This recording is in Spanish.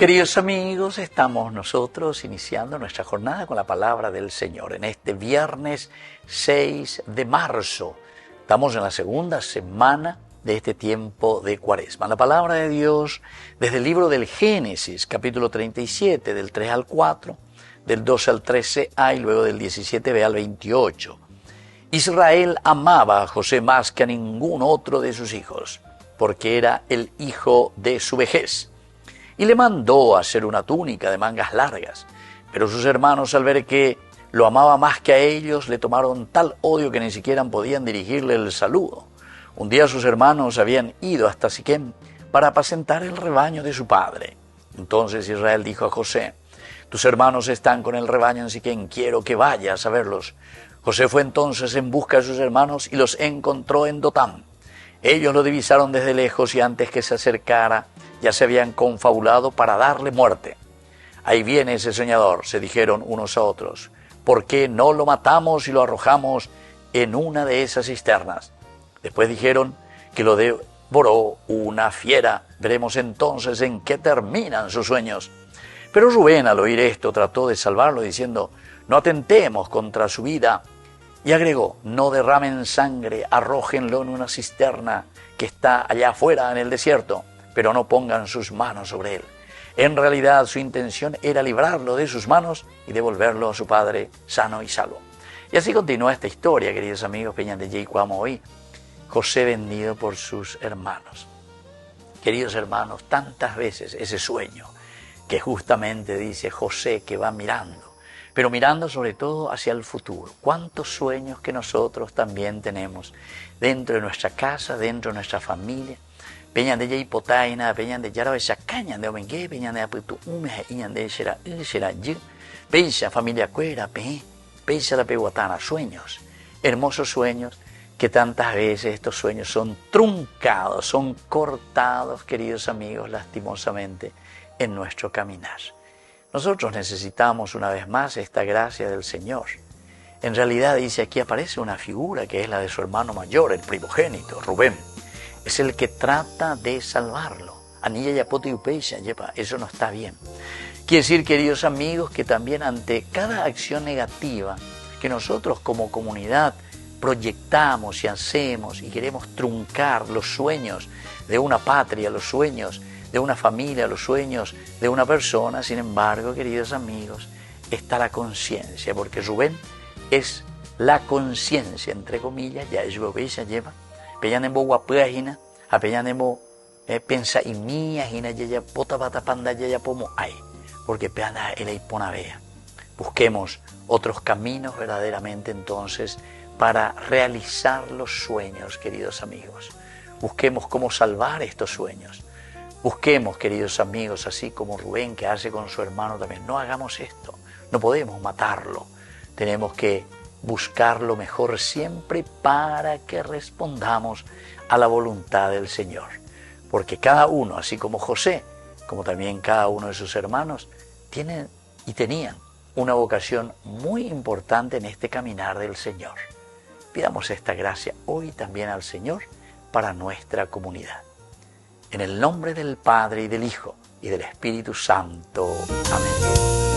Queridos amigos, estamos nosotros iniciando nuestra jornada con la palabra del Señor. En este viernes 6 de marzo, estamos en la segunda semana de este tiempo de Cuaresma. La palabra de Dios desde el libro del Génesis, capítulo 37, del 3 al 4, del 12 al 13a y luego del 17b al 28. Israel amaba a José más que a ningún otro de sus hijos, porque era el hijo de su vejez. Y le mandó a hacer una túnica de mangas largas. Pero sus hermanos, al ver que lo amaba más que a ellos, le tomaron tal odio que ni siquiera podían dirigirle el saludo. Un día sus hermanos habían ido hasta Siquem para apacentar el rebaño de su padre. Entonces Israel dijo a José: tus hermanos están con el rebaño en Siquem, quiero que vayas a verlos. José fue entonces en busca de sus hermanos y los encontró en Dotán. Ellos lo divisaron desde lejos y antes que se acercara, ya se habían confabulado para darle muerte. Ahí viene ese soñador, se dijeron unos a otros. ¿Por qué no lo matamos y lo arrojamos en una de esas cisternas? Después dijeron que lo devoró una fiera. Veremos entonces en qué terminan sus sueños. Pero Rubén, al oír esto, trató de salvarlo diciendo: no atentemos contra su vida. Y agregó: no derramen sangre, arrójenlo en una cisterna que está allá afuera en el desierto, pero no pongan sus manos sobre él. En realidad su intención era librarlo de sus manos y devolverlo a su padre sano y salvo. Y así continúa esta historia, queridos amigos, Peña de Yeicuamo hoy. José vendido por sus hermanos. Queridos hermanos, tantas veces ese sueño que justamente dice José que va mirando, pero mirando sobre todo hacia el futuro. Cuántos sueños que nosotros también tenemos dentro de nuestra casa, dentro de nuestra familia. Peña de Yeipotaina, peña de Yarabesacaña, de Omengue, peña de Aputu Ume, iñan de Xera, Peña, familia Cuera, Peña la Pehuatana, sueños, hermosos sueños que tantas veces estos sueños son truncados, son cortados, queridos amigos, lastimosamente, en nuestro caminar. Nosotros necesitamos una vez más esta gracia del Señor. En realidad, dice aquí, aparece una figura que es la de su hermano mayor, el primogénito, Rubén. Es el que trata de salvarlo. Anilla yapoti upeisha, yepa, eso no está bien. Quiere decir, queridos amigos, que también ante cada acción negativa que nosotros como comunidad proyectamos y hacemos y queremos truncar los sueños de una patria, los sueños de una familia, los sueños de una persona, sin embargo, queridos amigos, está la conciencia, porque Rubén es la conciencia, entre comillas, ya es upeisha, lleva. Peñanemo guapuajina, a peñanemo pensa y mía, jina yaya pota bata panda yaya pomo ay, porque peana el ipona vea. Busquemos otros caminos verdaderamente entonces para realizar los sueños, queridos amigos. Busquemos cómo salvar estos sueños. Busquemos, queridos amigos, así como Rubén que hace con su hermano también. No hagamos esto, no podemos matarlo. Tenemos que buscar lo mejor siempre para que respondamos a la voluntad del Señor. Porque cada uno, así como José, como también cada uno de sus hermanos, tienen y tenían una vocación muy importante en este caminar del Señor. Pidamos esta gracia hoy también al Señor para nuestra comunidad. En el nombre del Padre y del Hijo y del Espíritu Santo. Amén.